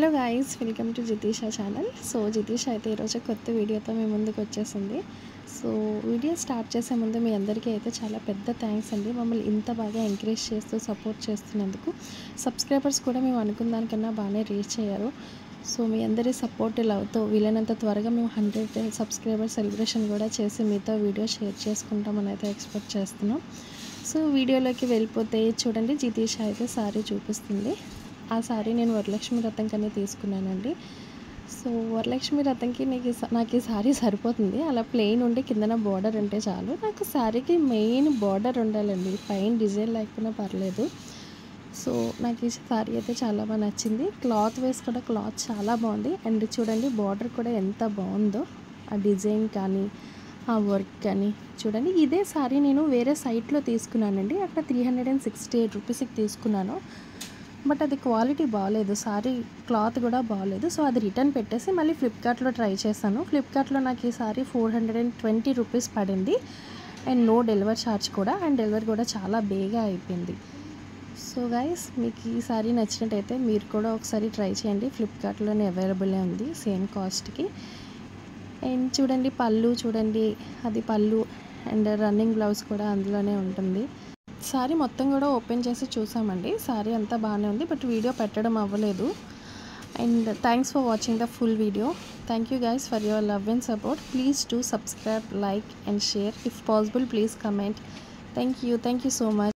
Hello guys, welcome to Jitisha channel. So Jitish అయితే ఈరోజు కొత్త వీడియోతో మీ ముందుకు వచ్చేసింది. సో వీడియో స్టార్ట్ చేసే ముందు మీ అందరికీ అయితే చాలా పెద్ద థ్యాంక్స్ అండి. మమ్మల్ని ఇంత బాగా ఎంకరేజ్ చేస్తూ సపోర్ట్ చేస్తున్నందుకు. సబ్స్క్రైబర్స్ కూడా మేము అనుకున్న దానికన్నా బాగానే రీచ్ అయ్యారు. సో మీ అందరి సపోర్ట్ లవ్తో వీలైనంత త్వరగా మేము 100 సబ్స్క్రైబర్ సెలబ్రేషన్ కూడా చేసి మీతో వీడియో షేర్ చేసుకుంటామని అయితే ఎక్స్పెక్ట్ చేస్తున్నాం. సో వీడియోలోకి వెళ్ళిపోతే చూడండి, జితీషా అయితే సారీ చూపిస్తుంది. ఆ సారీ నేను వరలక్ష్మి వ్రతం కన్నా తీసుకున్నానండి. సో వరలక్ష్మి వ్రతంకి నాకు ఈ సారీ సరిపోతుంది. అలా ప్లెయిన్ ఉండి కిందన బార్డర్ ఉంటే చాలు. నాకు సారీకి మెయిన్ బార్డర్ ఉండాలండి, పైన డిజైన్ లేకపోయినా పర్లేదు. సో నాకు ఈ సారీ అయితే చాలా బాగా నచ్చింది. క్లాత్ వేసి కూడా క్లాత్ చాలా బాగుంది. అండ్ చూడండి బార్డర్ కూడా ఎంత బాగుందో, ఆ డిజైన్ కానీ ఆ వర్క్ కానీ చూడండి. ఇదే సారీ నేను వేరే సైట్లో తీసుకున్నానండి. అక్కడ 368 రూపీస్కి తీసుకున్నాను. బట్ అది క్వాలిటీ బాగాలేదు, సారీ క్లాత్ కూడా బాగాలేదు. సో అది రిటర్న్ పెట్టేసి మళ్ళీ ఫ్లిప్కార్ట్లో ట్రై చేశాను. ఫ్లిప్కార్ట్లో నాకు ఈ సారీ 420 రూపీస్ పడింది. అండ్ నో డెలివరీ ఛార్జ్ కూడా, అండ్ డెలివరీ కూడా చాలా బేగా అయిపోయింది. సో గైస్, మీకు ఈ సారీ నచ్చినట్టయితే మీరు కూడా ఒకసారి ట్రై చేయండి. ఫ్లిప్కార్ట్లోనే అవైలబుల్ ఉంది సేమ్ కాస్ట్కి. అండ్ చూడండి పళ్ళు చూడండి, అది పళ్ళు అండ్ రన్నింగ్ బ్లౌజ్ కూడా అందులోనే ఉంటుంది. సారీ మొత్తం కూడా ఓపెన్ చేసి చూసామండి. సారీ అంతా బాగానే ఉంది, బట్ వీడియో పెట్టడం అవ్వలేదు. And thanks for watching the full video. Thank you guys for your love and support. Please do subscribe, like and share. If possible please comment. Thank you so much.